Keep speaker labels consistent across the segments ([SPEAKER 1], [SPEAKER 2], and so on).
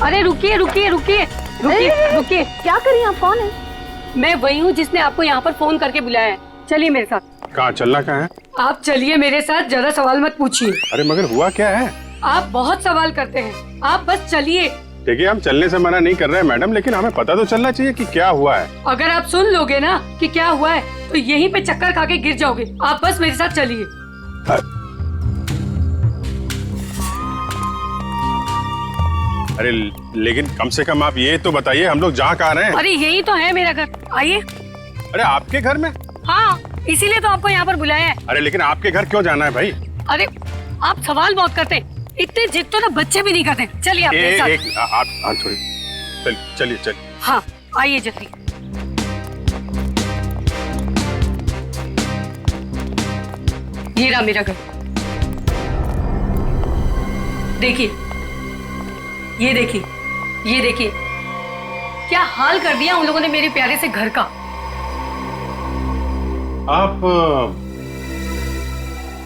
[SPEAKER 1] अरे रुकिए रुकिए रुकिए रुकिए रुकिए।
[SPEAKER 2] क्या करिए आप? कौन है?
[SPEAKER 1] मैं वही हूँ जिसने आपको यहाँ पर फोन करके बुलाया है। चलिए मेरे साथ।
[SPEAKER 3] कहाँ चलना? कहाँ है?
[SPEAKER 1] आप चलिए मेरे साथ, ज्यादा सवाल मत पूछिए।
[SPEAKER 3] अरे मगर हुआ क्या है?
[SPEAKER 1] आप बहुत सवाल करते हैं, आप बस चलिए।
[SPEAKER 3] देखिए हम चलने से मना नहीं कर रहे हैं मैडम, लेकिन हमें पता तो चलना चाहिए कि क्या हुआ है।
[SPEAKER 1] अगर आप सुन लोगे ना कि क्या हुआ है तो यहीं पे चक्कर खा के गिर जाओगे। आप बस मेरे साथ चलिए।
[SPEAKER 3] अरे लेकिन कम से कम आप ये तो बताइए हम लोग जा कहाँ रहे हैं?
[SPEAKER 1] अरे यही तो है मेरा घर, आइए।
[SPEAKER 3] अरे आपके घर में?
[SPEAKER 1] हाँ, इसीलिए तो आपको यहाँ पर बुलाया है।
[SPEAKER 3] अरे लेकिन आपके घर क्यों जाना है भाई?
[SPEAKER 1] अरे आप सवाल बहुत करते हैं, इतने जिद तो ना बच्चे भी नहीं करते। चलिए आप मेरे साथ।
[SPEAKER 3] आप थोड़ी चलिए।
[SPEAKER 1] हाँ आइए जल्दी। ये रहा मेरा घर, देखिए, ये देखिए, ये देखिए, क्या हाल कर दिया उन लोगों ने मेरे प्यारे से घर का।
[SPEAKER 3] आप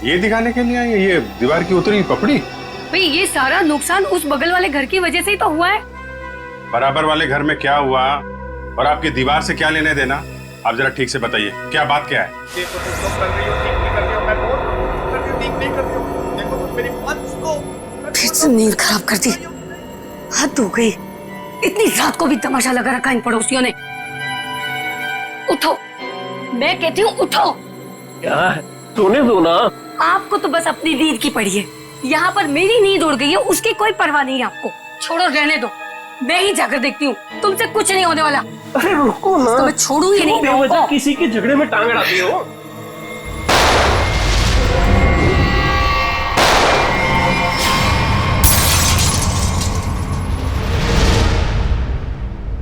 [SPEAKER 3] ये दिखाने के लिए आए? ये दीवार की उतरी पपड़ी?
[SPEAKER 1] भाई ये सारा नुकसान उस बगल वाले घर की वजह से ही तो हुआ है।
[SPEAKER 3] बराबर वाले घर में क्या हुआ और आपकी दीवार से क्या लेने देना? आप जरा ठीक से बताइए, क्या बात क्या है?
[SPEAKER 4] देखो तुम सब कर रही हो, ठीक नहीं कर रही हो, मैं बोल रहा हूं, कर रही हो, ठीक नहीं कर रही हो। देखो तुम मेरी बात सुनो।
[SPEAKER 1] फिर से नींद खराब कर दी, हद हो गई। इतनी रात को भी तमाशा लगा रखा इन पड़ोसियों ने। उठो, मैं कहती हूँ उठो।
[SPEAKER 4] क्या है? सोने दो ना।
[SPEAKER 1] आपको तो बस अपनी नींद की पड़ी है। यहाँ पर मेरी नींद उड़ गई है, उसकी कोई परवाह नहीं है आपको। छोड़ो, रहने दो, मैं ही जाकर देखती हूँ, तुमसे कुछ नहीं होने वाला।
[SPEAKER 4] अरे रुको ना,
[SPEAKER 1] तो मैं छोड़ू ही नहीं।
[SPEAKER 4] बेवजह किसी के झगड़े में टांग अड़ाती हो।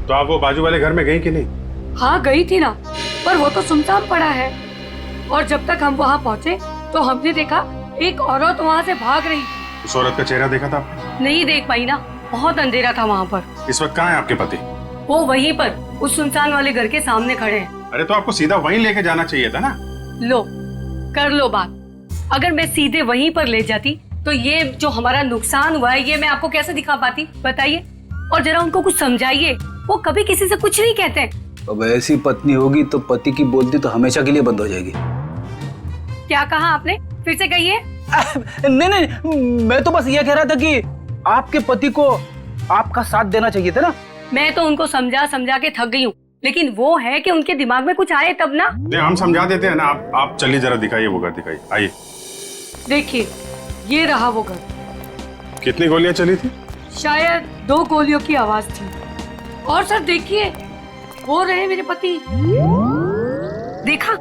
[SPEAKER 3] तो आप वो बाजू वाले घर में गई कि नहीं?
[SPEAKER 1] हाँ गई थी ना, पर वो तो सुनसान पड़ा है। और जब तक हम वहाँ पहुँचे तो हमने देखा एक औरत वहाँ से भाग रही।
[SPEAKER 3] उस औरत का चेहरा देखा था आपने?
[SPEAKER 1] नहीं देख पाई ना, बहुत अंधेरा था वहाँ पर।
[SPEAKER 3] इस वक्त कहाँ है आपके पति?
[SPEAKER 1] वो वहीं पर उस सुनसान वाले घर के सामने खड़े हैं।
[SPEAKER 3] अरे तो आपको सीधा वहीं लेके जाना चाहिए था ना।
[SPEAKER 1] लो, कर लो बात। अगर मैं सीधे वहीं पर ले जाती तो ये जो हमारा नुकसान हुआ है ये मैं आपको कैसे दिखा पाती, बताइए। और जरा उनको कुछ समझाइए, वो कभी किसी से कुछ नहीं कहते।
[SPEAKER 5] अब ऐसी पत्नी होगी तो पति की बोलती तो हमेशा के लिए बंद हो जाएगी।
[SPEAKER 1] क्या कहा आपने? फिर से कहिए।
[SPEAKER 5] नहीं, मैं तो बस ये कह रहा था कि आपके पति को आपका साथ देना चाहिए था ना।
[SPEAKER 1] मैं तो उनको समझा समझा के थक गई हूँ, लेकिन वो है कि उनके दिमाग में कुछ आए तब ना।
[SPEAKER 3] नहीं, हम समझा देते हैं ना। आप चलिए, जरा दिखाइए वो घर, दिखाइए, आइए।
[SPEAKER 1] देखिए, ये रहा वो घर।
[SPEAKER 3] कितनी गोलियां चली थी?
[SPEAKER 1] शायद 2 गोलियों की आवाज थी। और सर देखिए, वो रहे मेरे पति। देखा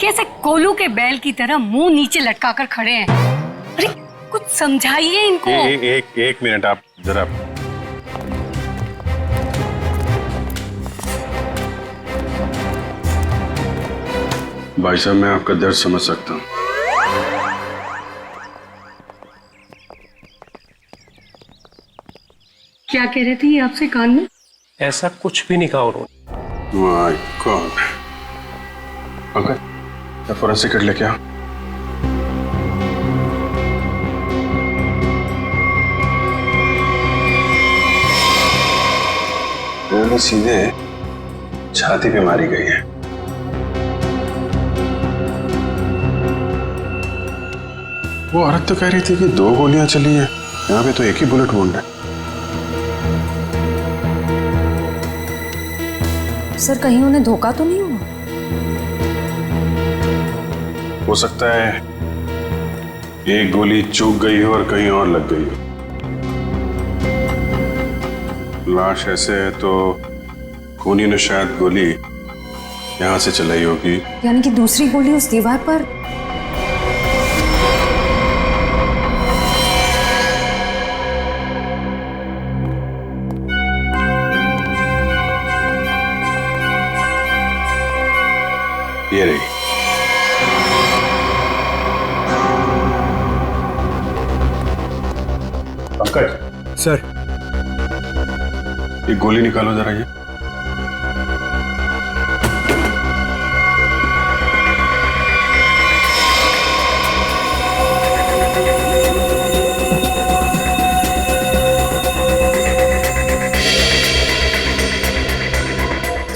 [SPEAKER 1] कैसे कोलू के बैल की तरह मुंह नीचे लटका कर खड़े हैं। अरे कुछ समझाइए इनको।
[SPEAKER 3] एक मिनट, आप जरा। भाई साहब, मैं आपका दर्द समझ सकता हूँ।
[SPEAKER 1] क्या कह रहे थे ये आपसे कान में?
[SPEAKER 4] ऐसा कुछ भी नहीं कहा उन्होंने।
[SPEAKER 3] My God. Uncle, forensic kit लेके आओ। गोली सीधे छाती पे मारी गई है। वो औरत तो कह रही थी कि 2 गोलियां चली हैं, यहाँ पे तो एक ही बुलेट वुंड है।
[SPEAKER 2] सर कहीं उन्हें धोखा तो नहीं हुआ?
[SPEAKER 3] हो सकता है एक गोली चूक गई हो और कहीं और लग गई हो। लाश ऐसे है तो खूनी ने शायद गोली यहां से चलाई होगी।
[SPEAKER 2] यानी कि दूसरी गोली उस दीवार पर।
[SPEAKER 3] ये रही। पंकज
[SPEAKER 5] सर,
[SPEAKER 3] एक गोली निकालो जरा। ये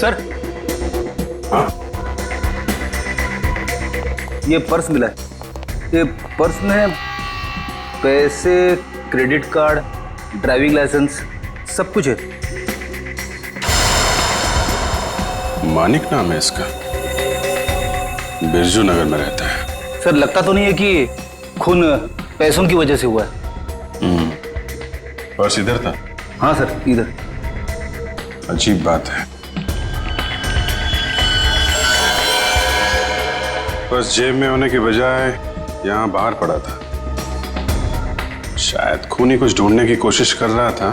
[SPEAKER 5] सर,
[SPEAKER 3] हाँ?
[SPEAKER 5] ये पर्स मिला है। ये पर्स में पैसे, क्रेडिट कार्ड, ड्राइविंग लाइसेंस सब कुछ है।
[SPEAKER 3] मानिक नाम है इसका, बिरजू नगर में रहता है।
[SPEAKER 5] सर, लगता तो नहीं है कि खून पैसों की वजह से हुआ है।
[SPEAKER 3] पर्स इधर था?
[SPEAKER 5] हाँ सर, इधर।
[SPEAKER 3] अजीब बात है, पर्स जेब में होने की बजाय यहाँ बाहर पड़ा था। शायद खूनी कुछ ढूंढने की कोशिश कर रहा था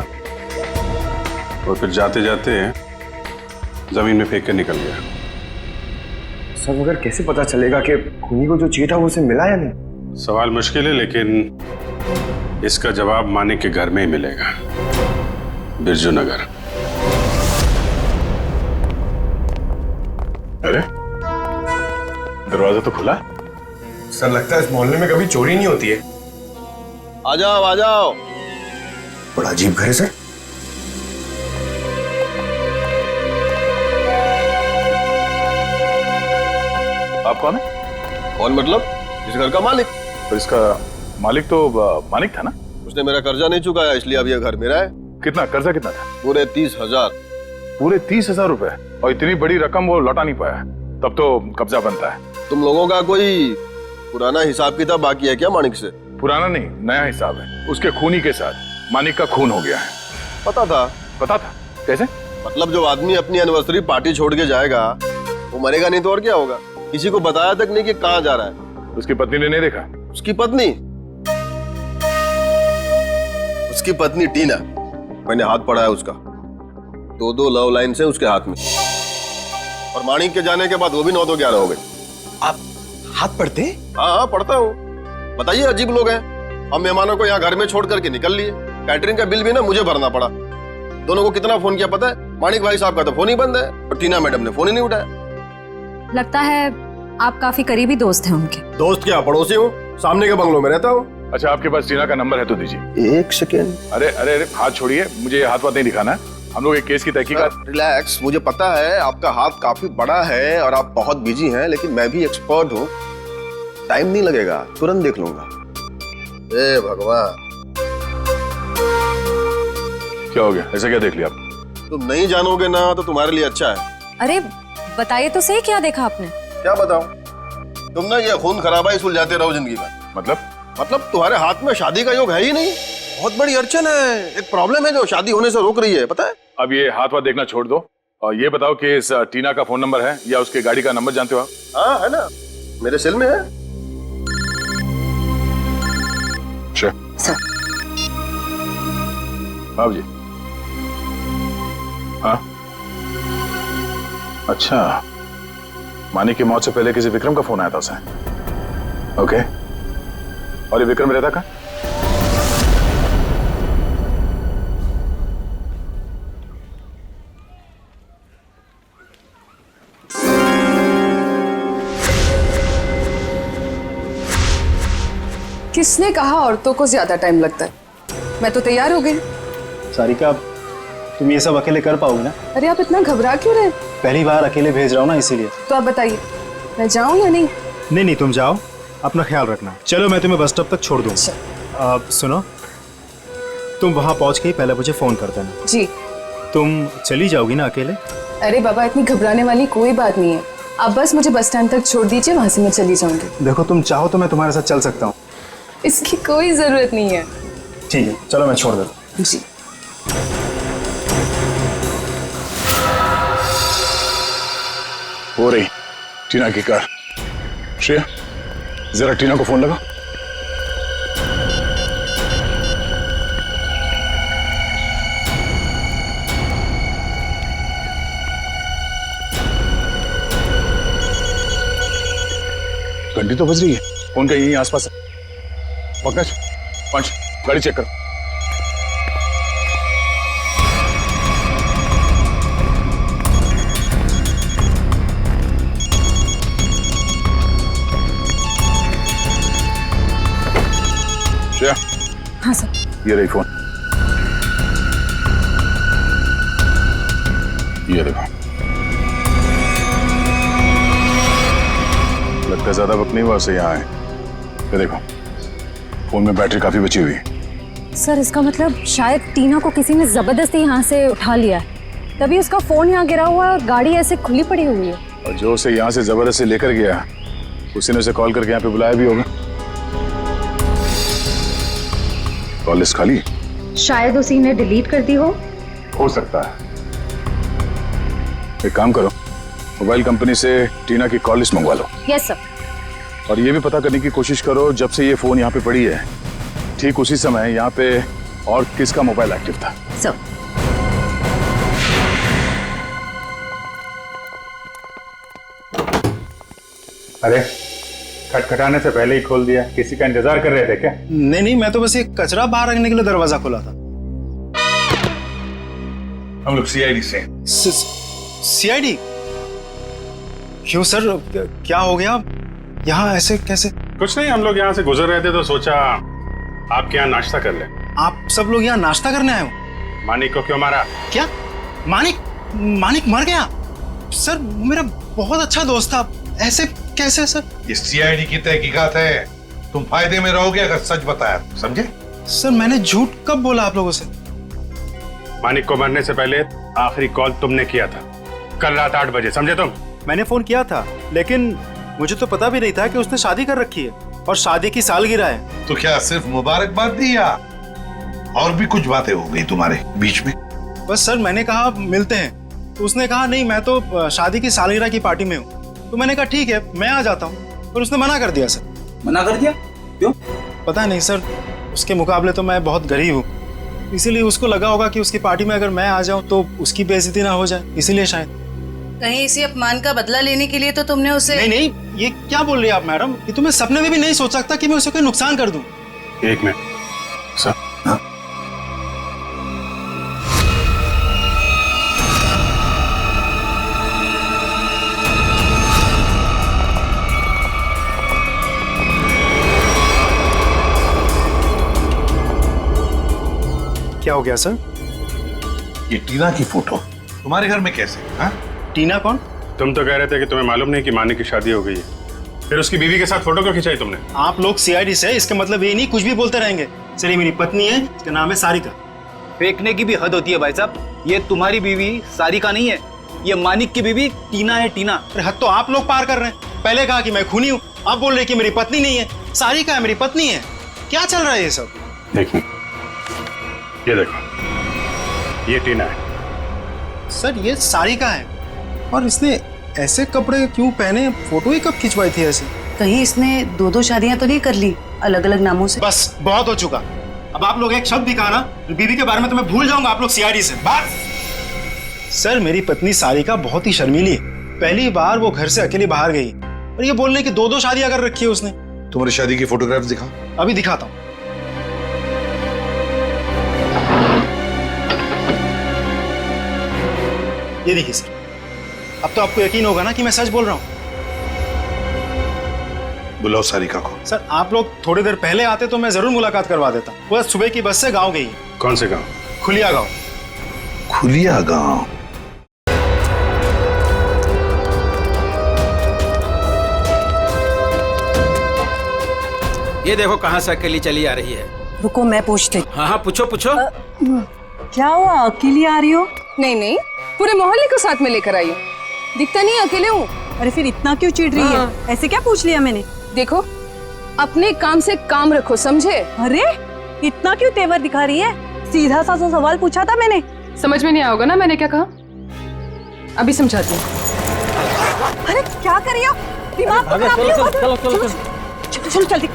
[SPEAKER 3] और फिर जाते जाते जमीन में फेंक कर निकल गया।
[SPEAKER 4] सर मगर कैसे पता चलेगा कि खूनी को जो चाहिए था वो उसे मिला या नहीं?
[SPEAKER 3] सवाल मुश्किल है, लेकिन इसका जवाब मानिक के घर में ही मिलेगा, बिरजू नगर। अरे दरवाजा तो खुला।
[SPEAKER 4] सर लगता है इस मोहल्ले में कभी चोरी नहीं होती है।
[SPEAKER 6] आ जाओ आ जाओ।
[SPEAKER 4] बड़ा अजीब घर है सर।
[SPEAKER 7] आप कौन है?
[SPEAKER 6] कौन मतलब? इस घर का मालिक।
[SPEAKER 7] तो इसका मालिक तो मानिक था ना?
[SPEAKER 6] उसने मेरा कर्जा नहीं चुकाया, इसलिए अब यह घर मेरा है।
[SPEAKER 7] कितना कर्जा कितना था?
[SPEAKER 6] पूरे 30,000।
[SPEAKER 7] पूरे 30,000 रुपए? और इतनी बड़ी रकम वो लौटा नहीं पाया, तब तो कब्जा बनता है।
[SPEAKER 6] तुम लोगों का कोई पुराना हिसाब किताब बाकी है क्या मानिक से?
[SPEAKER 7] पुराना नहीं, नया हिसाब है। उसके खूनी के साथ मानिक का खून हो गया है।
[SPEAKER 6] पता था?
[SPEAKER 7] पता था? कैसे?
[SPEAKER 6] मतलब जो आदमी अपनी एनिवर्सरी पार्टी छोड़ के जाएगा वो मरेगा नहीं तो और क्या होगा? किसी को बताया तक नहीं कि कहाँ जा रहा है।
[SPEAKER 7] उसकी पत्नी ने नहीं देखा?
[SPEAKER 6] उसकी पत्नी? उसकी पत्नी टीना, मैंने हाथ पढ़ा है उसका। 2 लव लाइन से उसके हाथ में, और मानिक के जाने के बाद वो भी 9 तो 11 हो गए।
[SPEAKER 4] आप हाथ पढ़ते?
[SPEAKER 6] हाँ पढ़ता हूँ। बताइए, अजीब लोग हैं। हम मेहमानों को यहाँ घर में छोड़ करके निकल लिए। कैटरिंग का बिल भी ना मुझे भरना पड़ा। दोनों को कितना फोन किया पता है? मानिक भाई साहब का तो फोन ही बंद है और टीना मैडम ने फोन ही नहीं उठाया।
[SPEAKER 2] लगता है आप काफी करीबी दोस्त हैं उनके।
[SPEAKER 6] दोस्त क्या, पड़ोसी हूँ, सामने के बंगलों में रहता हूँ।
[SPEAKER 7] अच्छा, आपके पास टीना का नंबर है तो दीजिए।
[SPEAKER 6] 1 सेकेंड।
[SPEAKER 7] अरे अरे अरे, हाथ छोड़िए, मुझे ये हाथ वाथ नहीं दिखाना है। हम लोग एक केस की तहकीकात।
[SPEAKER 6] रिलैक्स, मुझे पता है आपका हाथ काफी बड़ा है और आप बहुत बिजी हैं, लेकिन मैं भी एक्सपर्ट हूँ। टाइम नहीं लगेगा, तुरंत देख लूंगा। ए भगवान,
[SPEAKER 7] क्या हो गया? ऐसा क्या देख लिया आप?
[SPEAKER 6] तुम नहीं जानोगे ना तो तुम्हारे लिए अच्छा है।
[SPEAKER 2] अरे बताइए तो सही, क्या देखा आपने?
[SPEAKER 6] क्या बताऊं? तुम ना ये खून खराबा ही सुलझाते रहो जिंदगी में। मतलब तुम्हारे हाथ में शादी का योग है ही नहीं। बहुत बड़ी अड़चन है, एक प्रॉब्लम है जो शादी होने से रोक रही है, पता है?
[SPEAKER 7] अब ये हाथ वाथ देखना छोड़ दो और ये बताओ कि इस टीना का फोन नंबर है या उसके गाड़ी का नंबर जानते हो आप?
[SPEAKER 6] हाँ है ना, मेरे सेल में है।
[SPEAKER 2] सर,
[SPEAKER 7] हाँ जी। हाँ, अच्छा, मानिक की मौत से पहले किसी विक्रम का फोन आया था उसे। ओके, और ये विक्रम रहता कहाँ?
[SPEAKER 8] किसने कहा औरतों को ज्यादा टाइम लगता है? मैं तो तैयार हो गई।
[SPEAKER 9] सारिका, तुम ये सब अकेले कर पाओगे ना?
[SPEAKER 8] अरे आप इतना घबरा क्यों रहे?
[SPEAKER 9] पहली बार अकेले भेज रहा हूँ ना, इसीलिए।
[SPEAKER 8] तो आप बताइए, मैं जाऊं या नहीं?
[SPEAKER 9] नहीं, तुम जाओ, अपना ख्याल रखना। चलो मैं तुम्हें बस स्टॉप तक छोड़ दूँ। सुनो, तुम वहाँ पहुँच के ही पहले मुझे फोन कर देना।
[SPEAKER 8] जी।
[SPEAKER 9] तुम चली जाओगी ना अकेले?
[SPEAKER 8] अरे बाबा, इतनी घबराने वाली कोई बात नहीं है। आप बस मुझे बस स्टैंड तक छोड़ दीजिए, वहां से मैं चली जाऊंगी।
[SPEAKER 9] देखो, तुम चाहो तो मैं तुम्हारे साथ चल सकता हूँ।
[SPEAKER 8] इसकी कोई जरूरत नहीं है।
[SPEAKER 9] ठीक है, चलो मैं छोड़ देता हूँ।
[SPEAKER 8] जी।
[SPEAKER 7] हो रही टीना की कार। श्रेया, जरा टीना को फोन लगा। घंटी तो बज रही है, फोन का यहीं आसपास है। पंकज, पंच, गाड़ी चेक करो। श्रेया।
[SPEAKER 2] हाँ सर।
[SPEAKER 7] ये रही फोन, ये देखो। लगता है ज्यादा वक्त नहीं हुआ उसे यहाँ आए। ये देखो, फोन में बैटरी काफी बची हुई है।
[SPEAKER 2] सर इसका मतलब शायद टीना को किसी ने जबरदस्ती यहाँ से उठा लिया है, तभी उसका फोन यहाँ गिरा हुआ है और गाड़ी ऐसे खुली पड़ी हुई है।
[SPEAKER 7] और जो उसे यहाँ से जबरदस्ती लेकर गया, उसी ने उसे कॉल करके यहाँ पे बुलाया भी होगा। कॉल लिस्ट खाली?
[SPEAKER 2] शायद उसी ने डिलीट कर दी
[SPEAKER 7] हो सकता है। एक काम करो, मोबाइल कंपनी से टीना की कॉल लिस्ट मंगवा लो।
[SPEAKER 2] Yes sir.
[SPEAKER 7] और ये भी पता करने की कोशिश करो जब से ये फोन यहाँ पे पड़ी है, ठीक उसी समय यहाँ पे और किसका मोबाइल एक्टिव था।
[SPEAKER 2] सर
[SPEAKER 3] अरे खटखटाने से पहले ही खोल दिया, किसी का इंतजार कर रहे थे क्या?
[SPEAKER 9] नहीं नहीं, मैं तो बस ये कचरा बाहर रखने के लिए दरवाजा खोला था।
[SPEAKER 3] हम लोग सीआईडी से।
[SPEAKER 9] सीआईडी? क्यों सर, क्या हो गया? यहाँ ऐसे कैसे?
[SPEAKER 3] कुछ नहीं, हम लोग यहाँ से गुजर रहे थे तो सोचा आपके यहाँ नाश्ता कर ले।
[SPEAKER 9] आप सब लोग यहाँ नाश्ता करने आए हो?
[SPEAKER 3] मानिक को क्यों मारा?
[SPEAKER 9] क्या मानिक? मानिक मर गया? सर मेरा बहुत अच्छा दोस्त था, ऐसे कैसे सर?
[SPEAKER 10] ये सीआईडी की तहकीकात है, तुम फायदे में रहोगे अगर सच बताया, समझे?
[SPEAKER 9] सर मैंने झूठ कब बोला आप लोगों से?
[SPEAKER 3] मानिक को मरने से पहले आखिरी कॉल तुमने किया था, कल रात 8 बजे, समझे तुम?
[SPEAKER 9] मैंने फोन किया था, लेकिन मुझे तो पता भी नहीं था कि उसने शादी कर रखी है और शादी की सालगिरह है।
[SPEAKER 10] तो क्या सिर्फ मुबारकबाद दी या और भी कुछ बातें हो गई तुम्हारे बीच में?
[SPEAKER 9] बस सर मैंने कहा मिलते हैं, तो उसने कहा नहीं मैं तो शादी की सालगिरह की पार्टी में हूँ। तो मैंने कहा ठीक है मैं आ जाता हूँ, पर उसने मना कर दिया सर।
[SPEAKER 5] मना कर दिया? क्यों?
[SPEAKER 9] पता नहीं सर, उसके मुकाबले तो मैं बहुत गरीब हूँ, इसीलिए उसको लगा होगा कि उसकी पार्टी में अगर मैं आ जाऊँ तो उसकी बेइज्जती ना हो जाए, इसीलिए शायद।
[SPEAKER 11] कहीं इसी अपमान का बदला लेने के लिए तो तुमने उसे?
[SPEAKER 9] नहीं नहीं, ये क्या बोल रही है आप मैडम? ये तो मैं सपने में भी नहीं सोच सकता कि मैं उसे कोई नुकसान कर दूं।
[SPEAKER 3] एक मिनट सर। हाँ?
[SPEAKER 9] क्या हो गया सर?
[SPEAKER 10] ये टीना की फोटो तुम्हारे घर में कैसे? हाँ?
[SPEAKER 9] टीना कौन?
[SPEAKER 3] तुम तो कह रहे थे कि तुम्हें मालूम नहीं कि मानिक की शादी हो गई है, फिर उसकी बीवी के साथ फोटो क्यों खिंचाई तुमने?
[SPEAKER 9] आप लोग सीआईडी से, इसका मतलब ये नहीं कुछ भी बोलते रहेंगे। सर ये मेरी पत्नी है, इसका नाम है सारिका।
[SPEAKER 5] फेंकने की भी हद होती है भाई साहब, ये तुम्हारी बीवी सारिका नहीं है, ये मानिक की बीवी टीना है। टीना?
[SPEAKER 9] अरे हद तो आप लोग पार कर रहे हैं। पहले कहा कि मैं खूनी हूँ, आप बोल रहे कि मेरी पत्नी नहीं है। सारिका है मेरी पत्नी है, क्या चल रहा है ये सब?
[SPEAKER 3] देखिए ये देखो, ये टीना है।
[SPEAKER 9] सर ये सारिका है, और इसने ऐसे कपड़े क्यों पहने? फोटो ही कब खिंचवाई थी ऐसे?
[SPEAKER 11] कहीं इसने 2-2 शादियां तो नहीं कर ली अलग अलग नामों से?
[SPEAKER 9] बस बहुत हो चुका। अब आप लोग एक शब्द भी कहा ना बीवी के बारे में तो मैं भूल जाऊंगा आप लोग सीआईडी से। बस सर मेरी पत्नी सारिका बहुत ही शर्मीली है, पहली बार वो घर से अकेली बाहर गई और ये बोल रही कि 2-2 शादियां कर रखी है उसने।
[SPEAKER 10] तुम्हारी शादी की फोटोग्राफ दिखा।
[SPEAKER 9] अभी दिखाता हूँ। ये देखिए सर, अब तो आपको यकीन होगा ना कि मैं सच बोल रहा हूँ।
[SPEAKER 10] बुलाओ सारिका को।
[SPEAKER 9] सर आप लोग थोड़ी देर पहले आते तो मैं जरूर मुलाकात करवा देता। वो सुबह की बस से गांव गई है।
[SPEAKER 3] कौन से गांव?
[SPEAKER 9] खुलिया गांव।
[SPEAKER 10] खुलिया गांव?
[SPEAKER 12] ये देखो कहाँ से अकेली चली आ रही है।
[SPEAKER 11] रुको मैं पूछती।
[SPEAKER 12] हाँ हाँ पूछो पूछो।
[SPEAKER 11] क्या हुआ, अकेली आ रही हो?
[SPEAKER 8] नहीं नहीं, पूरे मोहल्ले को साथ में लेकर आई हूँ। दिखता नहीं अकेले हूँ।
[SPEAKER 11] अरे फिर इतना क्यों चिढ़ रही है? ऐसे क्या पूछ लिया मैंने?
[SPEAKER 8] देखो अपने काम से काम रखो, समझे?
[SPEAKER 11] अरे इतना क्यों तेवर दिखा रही है? सीधा सा सवाल पूछा था मैंने।
[SPEAKER 8] समझ में नहीं आओगे ना मैंने क्या कहा? अभी समझाती हूँ।
[SPEAKER 11] अरे क्या कर रही हो? दिमाग को खराब नहीं होगा? चलो चलो चलो जल्दी।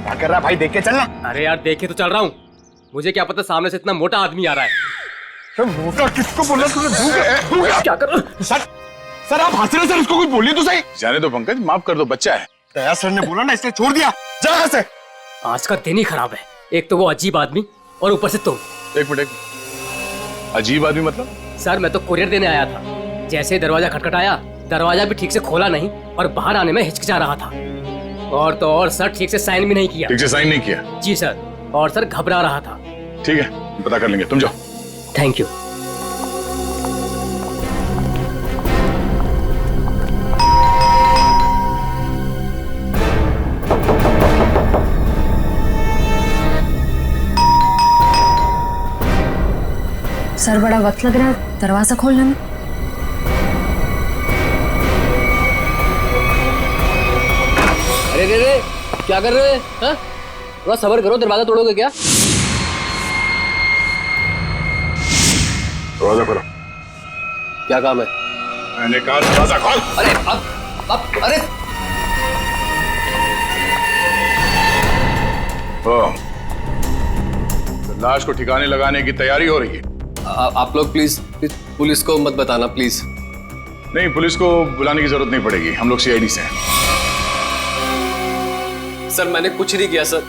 [SPEAKER 4] क्या कर रहा भाई, देख के चलना।
[SPEAKER 12] अरे यार देखे तो चल रहा हूँ, मुझे क्या पता सामने से इतना मोटा आदमी आ रहा है।
[SPEAKER 4] सर मोटा किसको बोला तुमने?
[SPEAKER 12] क्या कर?
[SPEAKER 4] सर आप हंस रहे, सर उसको कुछ बोलिए तो सही।
[SPEAKER 7] जाने दो पंकज, माफ कर दो, बच्चा है।
[SPEAKER 4] दया सर ने बोला ना इसलिए छोड़ दिया। जा यहाँ से।
[SPEAKER 12] आज का दिन ही खराब है, एक तो वो अजीब आदमी और ऊपर से तुम।
[SPEAKER 7] एक मिनट, अजीब आदमी मतलब?
[SPEAKER 12] सर मैं तो कुरियर देने आया था, जैसे ही दरवाजा खटखटाया दरवाजा भी ठीक से खोला नहीं और बाहर आने में हिचकिचा रहा था। और तो और सर ठीक से साइन भी नहीं किया।
[SPEAKER 7] ठीक से साइन नहीं किया?
[SPEAKER 12] जी सर। और सर घबरा रहा था।
[SPEAKER 7] ठीक है, पता कर लेंगे, तुम जाओ।
[SPEAKER 12] Thank you.
[SPEAKER 2] सर बड़ा वक्त लग रहा है दरवाजा खोलने में।
[SPEAKER 12] अरे रे रे, क्या कर रहे हैं? थोड़ा सब्र करो, दरवाजा तोड़ोगे क्या?
[SPEAKER 7] दरवाजा खोलो।
[SPEAKER 12] क्या काम है?
[SPEAKER 7] मैंने कहा दरवाजा खोल।
[SPEAKER 12] अरे अब अरे
[SPEAKER 7] लाश को ठिकाने लगाने की तैयारी हो रही है।
[SPEAKER 12] आप लोग प्लीज पुलिस को मत बताना प्लीज।
[SPEAKER 7] नहीं, पुलिस को बुलाने की जरूरत नहीं पड़ेगी, हम लोग सीआईडी से हैं।
[SPEAKER 12] सर मैंने कुछ नहीं किया सर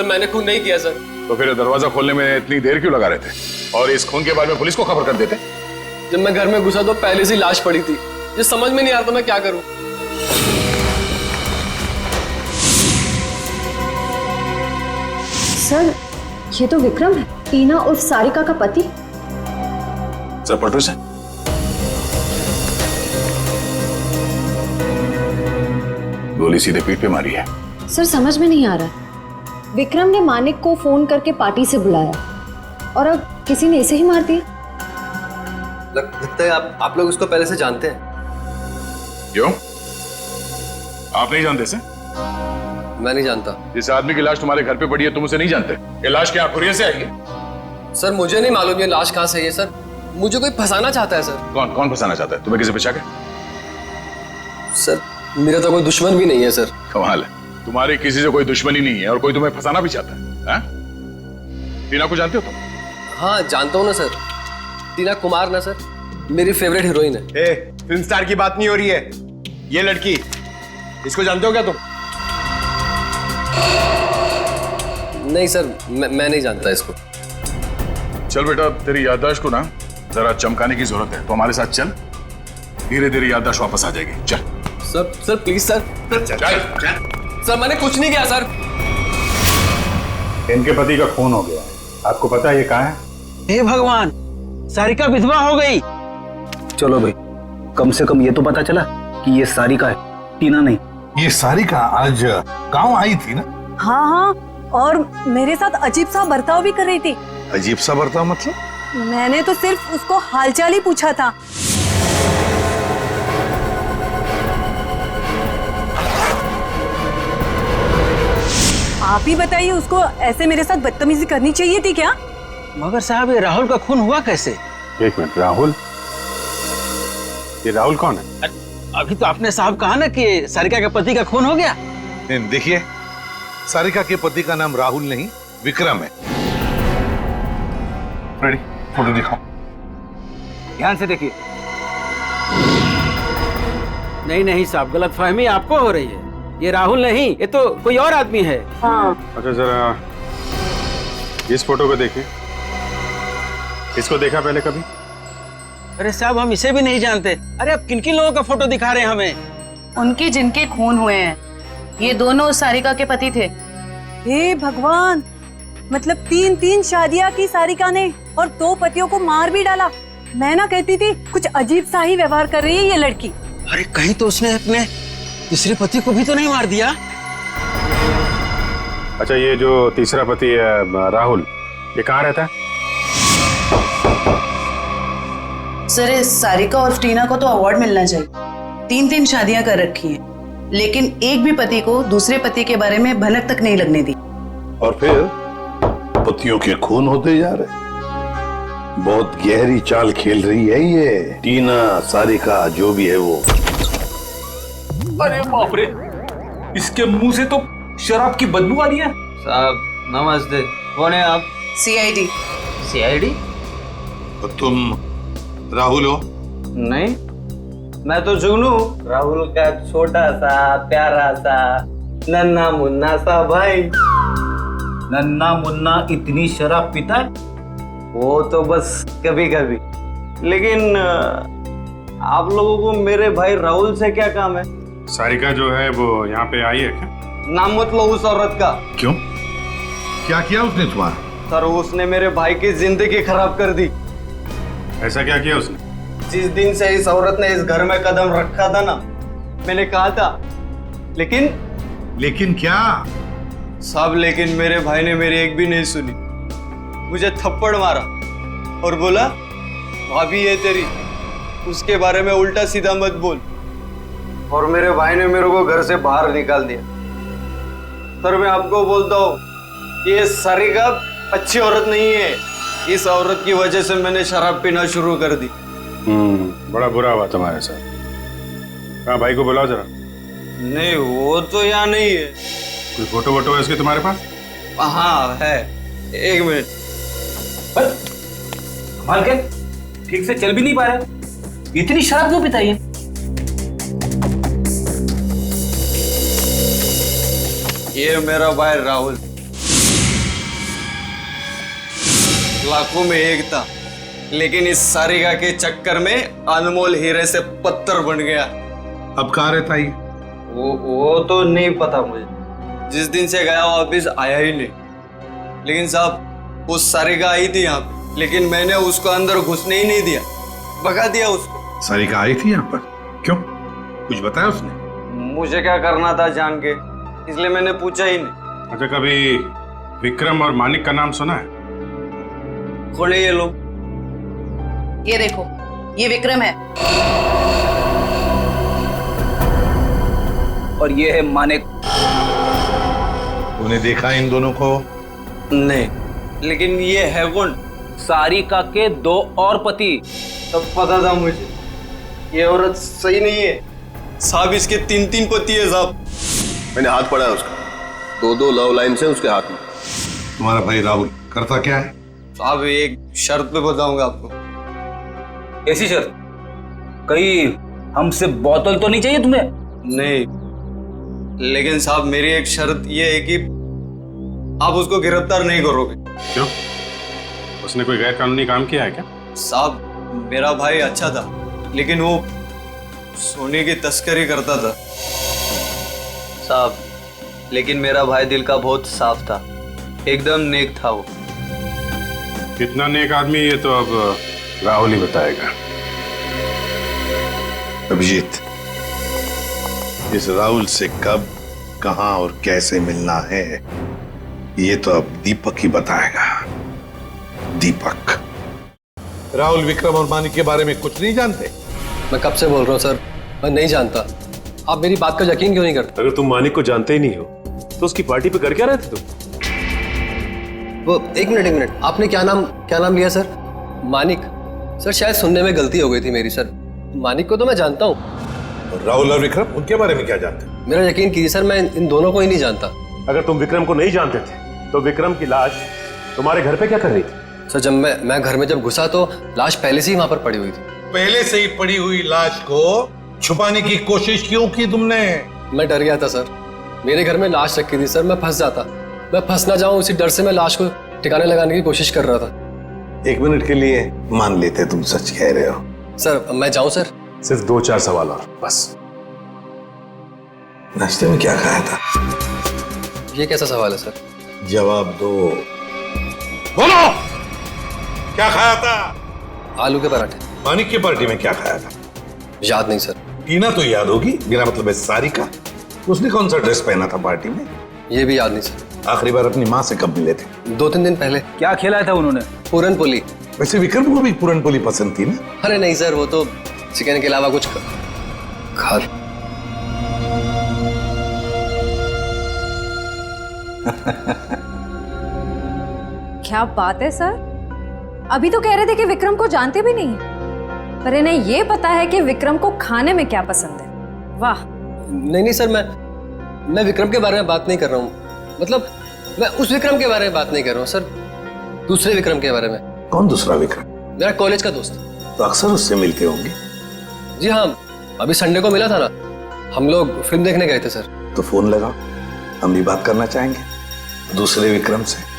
[SPEAKER 12] मैंने खून नहीं किया सर।
[SPEAKER 7] तो फिर दरवाजा खोलने में इतनी देर क्यों लगा रहे थे? और इस खून के बारे में पुलिस को खबर कर देते?
[SPEAKER 12] जब मैं घर में घुसा तो पहले से लाश पड़ी थी, ये समझ में नहीं आ रहा था मैं क्या करूं।
[SPEAKER 2] सर ये तो विक्रम है, टीना उर्फ सारिका का पति।
[SPEAKER 7] सर पटो से गोली सीधे पीठ पे मारी है।
[SPEAKER 2] सर समझ में नहीं आ रहा, विक्रम ने मानिक को फोन करके पार्टी से बुलाया और अब किसी ने इसे ही मार दिया।
[SPEAKER 12] लगता है आप लोग उसको पहले से जानते हैं।
[SPEAKER 7] क्यों? आप नहीं जानते से?
[SPEAKER 12] मैं नहीं जानता।
[SPEAKER 7] जिस आदमी की लाश तुम्हारे घर पे पड़ी है तुम उसे नहीं जानते? ये लाश क्या कुरियर से आई है?
[SPEAKER 12] सर मुझे नहीं मालूम ये लाश कहाँ से आई है सर, मुझे कोई फंसाना चाहता है सर।
[SPEAKER 7] कौन फंसाना चाहता है तुम्हें? किसी पे शक है?
[SPEAKER 12] सर मेरा तो कोई दुश्मन भी नहीं है सर।
[SPEAKER 7] कमाल है, तुम्हारी किसी से कोई दुश्मनी नहीं है और कोई तुम्हें फंसाना भी चाहता है? टीना को जानते हो तुम?
[SPEAKER 12] हाँ जानता हूँ ना सर, टीना कुमार ना सर, मेरी फेवरेट हीरोइन है।
[SPEAKER 4] फिल्म स्टार की बात नहीं हो रही है, ये लड़की, इसको जानते हो क्या तुम?
[SPEAKER 12] नहीं सर मैं नहीं जानता इसको।
[SPEAKER 7] चल बेटा, तेरी याददाश्त को ना जरा चमकाने की जरूरत है, तो हमारे साथ चल, धीरे धीरे याददाश्त वापस आ जाएगी। चल
[SPEAKER 12] सर प्लीज सर। सर मैंने कुछ नहीं किया सर।
[SPEAKER 3] इनके पति का खून हो गया, आपको पता है ये कहाँ है?
[SPEAKER 13] हे भगवान, सारिका विधवा हो गई।
[SPEAKER 5] चलो भाई, कम से कम ये तो पता चला कि ये सारिका है, टीना नहीं।
[SPEAKER 10] ये सारिका आज गांव आई थी ना?
[SPEAKER 11] हाँ हाँ, और मेरे साथ अजीब सा बर्ताव भी कर रही थी।
[SPEAKER 10] अजीब सा बर्ताव मतलब?
[SPEAKER 11] मैंने तो सिर्फ उसको हालचाल ही पूछा था। आप ही बताइए, उसको ऐसे मेरे साथ बदतमीजी करनी चाहिए थी क्या?
[SPEAKER 13] मगर साहब ये राहुल का खून हुआ कैसे?
[SPEAKER 3] एक मिनट, राहुल? ये राहुल कौन है?
[SPEAKER 13] अभी तो आपने साहब कहा ना कि सारिका के पति का खून हो गया।
[SPEAKER 10] देखिए, सारिका के पति का नाम राहुल नहीं विक्रम है। रेडी, फोटो दिखाओ।
[SPEAKER 13] ध्यान से देखिए। नहीं साहब, गलतफहमी आपको हो रही है, ये राहुल नहीं, ये तो कोई और आदमी है।
[SPEAKER 11] हाँ।
[SPEAKER 3] अच्छा जरा इस फोटो को देखिए, इसको देखा पहले कभी?
[SPEAKER 13] अरे साहब हम इसे भी नहीं जानते। अरे अब किन किन लोगों का फोटो दिखा रहे हैं हमें?
[SPEAKER 8] उनके जिनके खून हुए हैं, ये दोनों सारिका के पति थे।
[SPEAKER 11] हे भगवान, मतलब 3 शादियां की सारिका ने और 2 पतियों को मार भी डाला। मैं ना कहती थी कुछ अजीब सा ही व्यवहार कर रही है ये लड़की।
[SPEAKER 13] अरे कहीं तो उसने अपने तीसरे पति को भी तो नहीं मार दिया?
[SPEAKER 3] अच्छा ये जो तीसरा पति है राहुल, ये कहाँ रहता है?
[SPEAKER 8] सर इस सारिका और टीना को तो अवार्ड मिलना चाहिए। 3 शादियां कर रखी हैं, लेकिन एक भी पति को दूसरे पति के बारे में भनक तक नहीं लगने दी।
[SPEAKER 10] और फिर पतियों के खून होते जा रहे। बहुत गहरी चाल खेल रही है ये टीना, सारिका, जो भी है वो।
[SPEAKER 14] अरे बाप रे, इसके मुंह से तो शराब की बदबू आ रही है।
[SPEAKER 5] साहब नमस्ते, कौन है आप?
[SPEAKER 8] सीआईडी।
[SPEAKER 5] सीआईडी?
[SPEAKER 10] तो तुम राहुल हो?
[SPEAKER 5] नहीं, मैं तो जुगनू, राहुल का छोटा सा प्यारा सा नन्ना मुन्ना सा भाई।
[SPEAKER 14] नन्ना मुन्ना इतनी शराब पीता है?
[SPEAKER 5] वो तो बस कभी कभी, लेकिन
[SPEAKER 13] आप लोगों को मेरे भाई राहुल से क्या काम है?
[SPEAKER 3] सारिका जो है वो यहाँ पे आई है क्या?
[SPEAKER 13] नाम मत लो उस औरत का।
[SPEAKER 10] क्यों? क्या किया उसने तुम्हारा?
[SPEAKER 13] सर उसने मेरे भाई की जिंदगी खराब कर दी।
[SPEAKER 3] ऐसा क्या किया उसने?
[SPEAKER 13] जिस दिन से इस औरत ने इस घर में कदम रखा था ना, मैंने कहा था,
[SPEAKER 10] लेकिन क्या?
[SPEAKER 13] साहब लेकिन मेरे भाई ने मेरी एक भी नहीं सुनी। मुझे थप्पड़ मारा और बोला भाभी है तेरी, उसके बारे में उल्टा सीधा मत बोल। और मेरे भाई ने मेरे को घर से बाहर निकाल दिया। सर मैं आपको बोलता हूँ, ये सारिका अच्छी औरत नहीं है। इस औरत की वजह से मैंने शराब पीना शुरू कर दी।
[SPEAKER 3] बड़ा बुरा हुआ तुम्हारे साथ। हाँ, भाई को बुलाओ जरा।
[SPEAKER 13] नहीं वो तो यहाँ नहीं है।
[SPEAKER 3] कोई फोटो वोटो है इसके तुम्हारे पास?
[SPEAKER 13] हाँ है, एक मिनट।
[SPEAKER 14] कमाल के, ठीक से चल भी नहीं पा रहे, इतनी शराब क्यों पिताई है?
[SPEAKER 13] ये मेरा भाई राहुल, लाखों में एक था, लेकिन इस सारिका के चक्कर में अनमोल हीरे से पत्थर बन गया।
[SPEAKER 10] अब कहाँ रहता है?
[SPEAKER 13] वो तो नहीं पता मुझे। जिस दिन से गया वापिस आया ही नहीं। लेकिन साहब उस सारिका आई थी यहाँ पे, लेकिन मैंने उसको अंदर घुसने ही नहीं दिया, भगा दिया उसको।
[SPEAKER 10] सारिका आई थी यहाँ पर? क्यों? कुछ बताया उसने?
[SPEAKER 13] मुझे क्या करना था जान के, इसलिए मैंने पूछा ही नहीं।
[SPEAKER 3] अच्छा, कभी विक्रम और मानिक का नाम सुना है?
[SPEAKER 13] कौन है ये लोग?
[SPEAKER 8] ये देखो, ये विक्रम है
[SPEAKER 5] और ये है मानिक।
[SPEAKER 10] तूने देखा इन दोनों को?
[SPEAKER 13] नहीं, लेकिन ये है कौन?
[SPEAKER 5] सारिका के 2 और पति।
[SPEAKER 13] सब पता था मुझे, ये औरत सही नहीं है। साहब इसके 3 पति है साहब।
[SPEAKER 6] मैंने हाथ पड़ा है उसका, 2 लव लाइन से उसके हाथ में।
[SPEAKER 10] तुम्हारा भाई राहुल करता क्या है?
[SPEAKER 13] साहब एक शर्त पे बताऊंगा आपको।
[SPEAKER 5] ऐसी शर्त? कहीं हमसे बोतल तो नहीं चाहिए तुम्हें?
[SPEAKER 13] नहीं, लेकिन साहब मेरी एक शर्त ये है कि आप उसको गिरफ्तार नहीं करोगे।
[SPEAKER 3] क्यों? उसने कोई गैर कानूनी काम किया है क्या?
[SPEAKER 13] साहब मेरा भाई अच्छा था, लेकिन वो सोने की तस्करी करता था। साहब लेकिन मेरा भाई दिल का बहुत साफ था, एकदम नेक था वो।
[SPEAKER 3] कितना नेक आदमी ये तो अब राहुल ही बताएगा।
[SPEAKER 10] अभिजीत, इस राहुल से कब, कहां और कैसे मिलना है ये तो अब दीपक ही बताएगा। दीपक। राहुल विक्रम और मानिक के बारे में कुछ नहीं जानते?
[SPEAKER 15] मैं कब से बोल रहा हूँ सर, मैं नहीं जानता। आप मेरी बात का यकीन क्यों नहीं करते?
[SPEAKER 16] अगर तुम मानिक को जानते ही नहीं हो तो उसकी पार्टी पे कर क्या रहे थे तुम?
[SPEAKER 15] वो एक मिनट, आपने क्या नाम लिया सर? मानिक? सर शायद सुनने में गलती हो गई थी मेरी सर। मानिक को तो मैं जानता हूँ।
[SPEAKER 10] राहुल और विक्रम, उनके बारे में क्या जानते?
[SPEAKER 15] मेरा यकीन कीजिए सर, मैं इन दोनों को ही नहीं जानता।
[SPEAKER 16] अगर तुम विक्रम को नहीं जानते थे तो विक्रम की लाश तुम्हारे घर पे क्या कर रही थी?
[SPEAKER 15] सर जब मैं घर में जब घुसा तो लाश पहले से ही वहां पर पड़ी हुई थी।
[SPEAKER 10] पहले से ही पड़ी हुई लाश को छुपाने की कोशिश क्यों की तुमने?
[SPEAKER 15] मैं डर गया था सर, मेरे घर में लाश रखी थी सर, मैं फंस जाता, मैं फंस ना जाऊं, उसी डर से मैं लाश को ठिकाने लगाने की कोशिश कर रहा था।
[SPEAKER 10] 1 मिनट के लिए मान लेते तुम सच कह रहे हो।
[SPEAKER 15] सर मैं जाऊं सर?
[SPEAKER 16] सिर्फ 2-4 सवाल और बस।
[SPEAKER 10] नाश्ते में क्या खाया था?
[SPEAKER 15] ये कैसा सवाल है सर?
[SPEAKER 10] जवाब दो। बोलो, क्या खाया था?
[SPEAKER 15] आलू के पराठे।
[SPEAKER 10] मानिक की पार्टी में क्या खाया था?
[SPEAKER 15] याद नहीं सर।
[SPEAKER 10] टीना तो याद होगी, मेरा मतलब है सारिका। उसने कौन सा ड्रेस पहना था पार्टी में?
[SPEAKER 15] ये भी याद नहीं सर।
[SPEAKER 10] आखिरी बार अपनी माँ से कब मिले थे?
[SPEAKER 15] 2-3 दिन पहले।
[SPEAKER 5] क्या खिलाया था उन्होंने?
[SPEAKER 15] पूरन पोली।
[SPEAKER 10] वैसे विक्रम को भी पूरन पोली पसंद थी ना?
[SPEAKER 15] अरे नहीं सर, वो तो चिकन के अलावा कुछ खा।
[SPEAKER 2] क्या बात है सर, अभी तो कह रहे थे कि विक्रम को जानते भी नहीं, पर इन्हें ये पता है कि विक्रम को खाने में क्या पसंद है। वाह।
[SPEAKER 15] नहीं सर, मैं विक्रम के बारे में बात नहीं कर रहा हूँ। मतलब मैं उस विक्रम के बारे में बात नहीं कर रहा हूँ सर, दूसरे विक्रम के बारे में।
[SPEAKER 10] कौन दूसरा विक्रम?
[SPEAKER 15] मेरा कॉलेज का दोस्त।
[SPEAKER 10] तो अक्सर उससे मिलते होंगे?
[SPEAKER 15] जी हाँ, अभी संडे को मिला था ना, हम लोग फिल्म देखने गए थे सर।
[SPEAKER 10] तो फोन लगाओ, हम भी बात करना चाहेंगे दूसरे विक्रम से।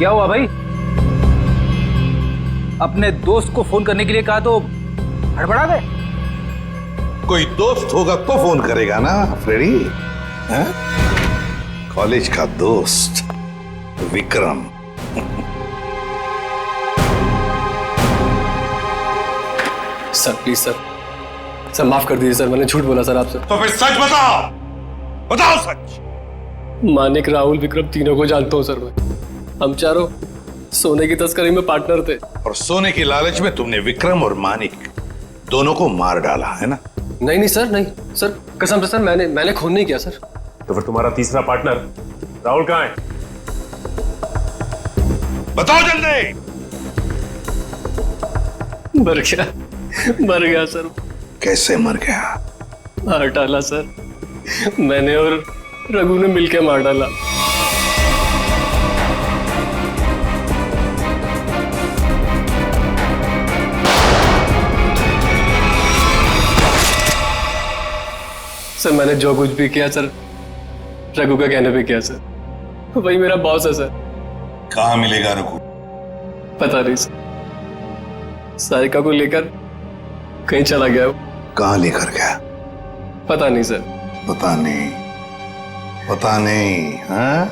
[SPEAKER 5] क्या हुआ भाई? अपने दोस्त को फोन करने के लिए कहा तो हड़बड़ा गए?
[SPEAKER 10] कोई दोस्त होगा तो फोन करेगा ना फ्रेडी। हैं? कॉलेज का दोस्त विक्रम।
[SPEAKER 15] सर प्लीज सर माफ कर दीजिए सर, मैंने झूठ बोला सर आपसे।
[SPEAKER 10] तो फिर सच बताओ, बताओ सच।
[SPEAKER 15] मानिक, राहुल, विक्रम तीनों को जानता हूँ सर मैं। हम चारों सोने की तस्करी में पार्टनर थे।
[SPEAKER 10] और सोने की लालच में तुमने विक्रम और मानिक दोनों को मार डाला है ना?
[SPEAKER 15] नहीं सर, नहीं सर, कसम से सर, मैंने खून नहीं किया सर।
[SPEAKER 16] तो फिर तुम्हारा तीसरा पार्टनर राहुल कहाँ है?
[SPEAKER 10] बताओ जल्दी।
[SPEAKER 15] मर गया सर।
[SPEAKER 10] कैसे मर गया?
[SPEAKER 15] मार डाला सर, मैंने और रघु ने मिलकर मार डाला। सर मैंने जो कुछ भी किया सर रघु का कहने पे किया सर, वही मेरा बॉस है सर।
[SPEAKER 10] कहाँ मिलेगा रघु?
[SPEAKER 15] पता नहीं सर, सारिका को लेकर कहीं चला गया वो।
[SPEAKER 10] कहाँ लेकर गया?
[SPEAKER 15] पता नहीं सर।
[SPEAKER 10] पता नहीं, पता नहीं। हाँ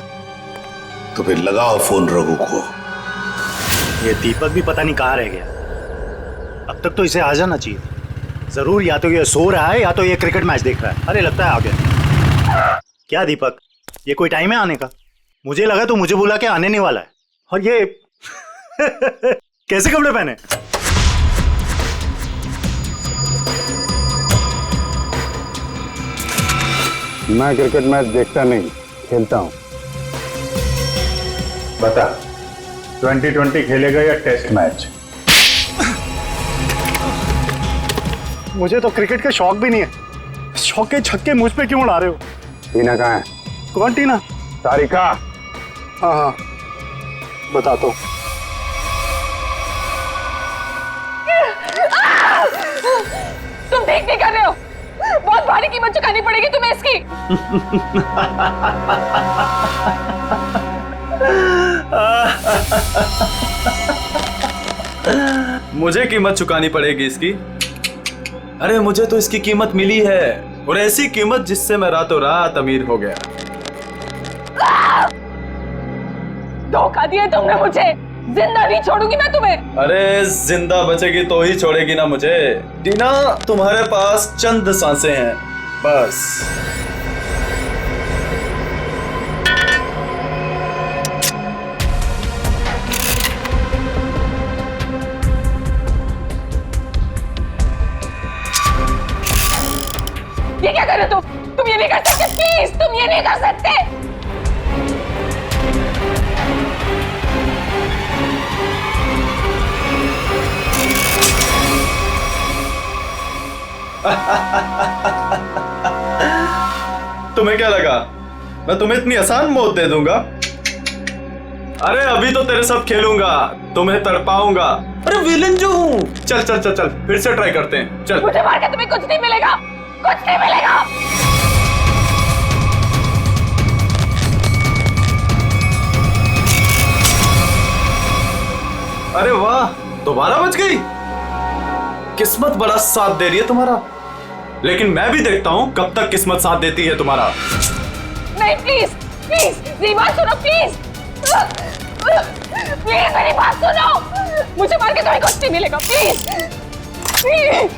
[SPEAKER 10] तो फिर लगाओ फोन रघु को।
[SPEAKER 9] ये दीपक भी पता नहीं कहाँ रह गया। अब तक तो इसे आ जाना चाहिए। जरूर या तो ये सो रहा है या तो ये क्रिकेट मैच देख रहा है। अरे लगता है आ गया। क्या दीपक, ये कोई टाइम है आने का? मुझे लगा तो मुझे बुला के आने नहीं वाला है। और ये कैसे कपड़े पहने?
[SPEAKER 3] मैं क्रिकेट मैच देखता नहीं, खेलता हूं। बता, 2020 खेलेगा या टेस्ट मैच?
[SPEAKER 9] मुझे तो क्रिकेट का शौक भी नहीं है। शौक के छक्के मुझ पे क्यों उड़ा रहे हो?
[SPEAKER 3] टीना कहाँ है?
[SPEAKER 9] कौन टीना?
[SPEAKER 3] सारिका।
[SPEAKER 9] हाँ बताता हूँ।
[SPEAKER 17] तुम ठीक नहीं कर रहे हो, बहुत भारी कीमत चुकानी पड़ेगी तुम्हें इसकी।
[SPEAKER 13] मुझे कीमत चुकानी पड़ेगी इसकी? अरे मुझे तो इसकी कीमत मिली है, और ऐसी कीमत जिससे मैं रातों रात अमीर हो गया।
[SPEAKER 17] धोखा दिया तुमने मुझे, जिंदा नहीं छोड़ूंगी मैं तुम्हें।
[SPEAKER 13] अरे जिंदा बचेगी तो ही छोड़ेगी ना मुझे। टीना, तुम्हारे पास चंद सांसें हैं बस।
[SPEAKER 17] ये क्या कर रहे हो तुम ये नहीं कर सकते, प्लीज तुम ये नहीं कर सकते।
[SPEAKER 13] तुम्हें क्या लगा मैं तुम्हें इतनी आसान मौत दे दूंगा? अरे अभी तो तेरे साथ खेलूंगा, तुम्हें तड़पाऊंगा। अरे विलन जो हूँ। चल चल चल चल, फिर से ट्राई करते हैं। चल।
[SPEAKER 17] मुझे मार के तुम्हें कुछ नहीं मिलेगा, कुछ नहीं मिलेगा।
[SPEAKER 13] अरे वाह, दोबारा बच गई। किस्मत बड़ा साथ दे रही है तुम्हारा, लेकिन मैं भी देखता हूं कब तक किस्मत साथ देती है तुम्हारा।
[SPEAKER 17] नहीं प्लीज प्लीज मेरी बात सुनो, प्लीज प्लीज मेरी बात सुनो। मुझे मार के तुम्हें कुछ नहीं मिलेगा, प्लीज प्लीज।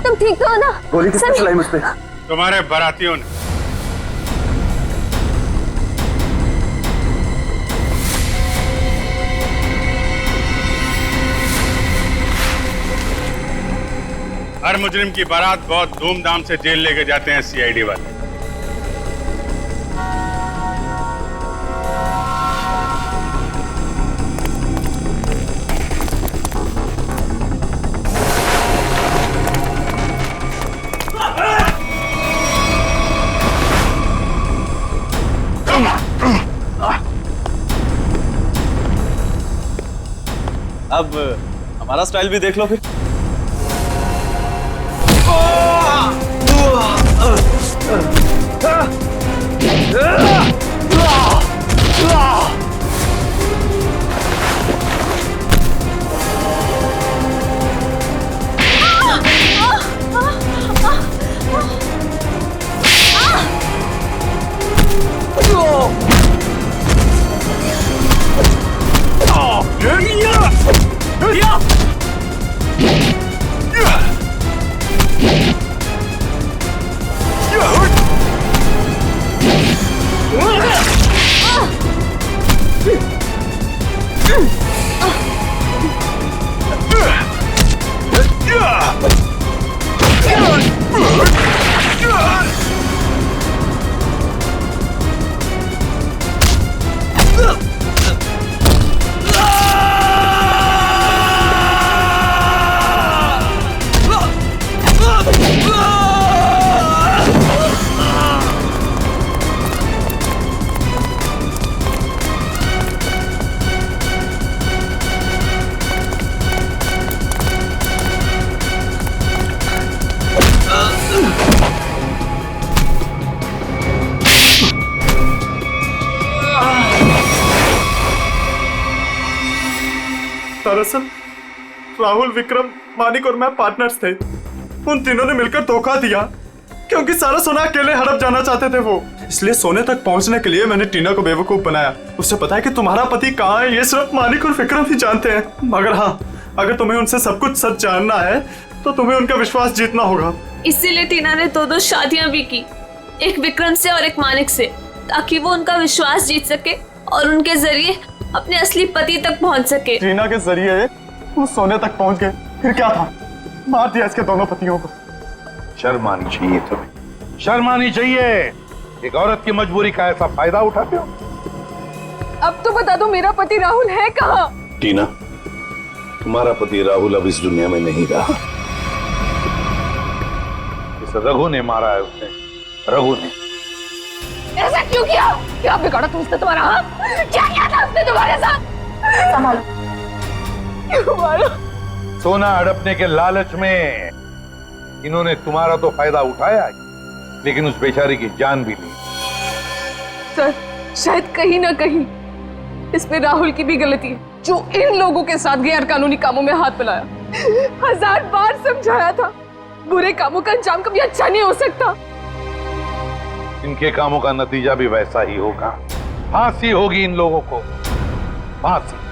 [SPEAKER 11] तुम ठीक तो हो ना?
[SPEAKER 9] गोली किसने चलाई मुझ पे?
[SPEAKER 3] तुम्हारे बारातियों ने। हर मुजरिम की बारात बहुत धूमधाम से जेल लेके जाते हैं सीआईडी वाले।
[SPEAKER 13] अब हमारा स्टाइल भी देख लो फिर।
[SPEAKER 4] दरअसल राहुल, विक्रम, मानिक और मैं पार्टनर्स थे। उन तीनों ने मिलकर धोखा दिया क्योंकि सारा सोना अकेले हड़प जाना चाहते थे वो। इसलिए सोने तक पहुंचने के लिए मैंने टीना को बेवकूफ बनाया। उससे पता है कि तुम्हारा पति कहाँ है, ये सिर्फ मानिक और विक्रम ही जानते हैं। मगर हाँ, अगर तुम्हें उनसे सब कुछ सच जानना है तो तुम्हें उनका विश्वास जीतना होगा।
[SPEAKER 17] इसीलिए टीना ने दो शादियां भी की, एक विक्रम से और एक मानिक से, ताकि वो उनका विश्वास जीत सके और उनके जरिए अपने असली पति तक पहुंच सके।
[SPEAKER 4] टीना के जरिए वो सोने तक पहुंच गए, फिर क्या था, मार दिया इसके दोनों पतियों को।
[SPEAKER 10] शर्म आनी चाहिए तुम्हें, शर्म आनी चाहिए। एक औरत की मजबूरी का ऐसा फायदा उठाते हो।
[SPEAKER 17] अब तो बता दो मेरा पति राहुल है कहाँ?
[SPEAKER 10] टीना, तुम्हारा पति राहुल अब इस दुनिया में नहीं रहा। इस रघु ने मारा है उसने, रघु ने।
[SPEAKER 17] ऐसा क्यों किया? क्या बिगाड़ा तुमसे तुम्हारा? हाँ? क्या किया था उसने तुम्हारे साथ? संभालो।
[SPEAKER 10] सोना हड़पने के लालच में इन्होंने तुम्हारा तो फायदा उठाया, लेकिन उस बेचारे की जान भी ली।
[SPEAKER 17] सर, शायद कहीं ना कहीं इसमें राहुल की भी गलती है, जो इन लोगों के साथ गैर कानूनी कामों में हाथ मिलाया। 1000 बार समझाया था, बुरे कामों का अंजाम कभी अच्छा नहीं हो सकता।
[SPEAKER 10] इनके कामों का नतीजा भी वैसा ही होगा। फांसी होगी इन लोगों को, फांसी।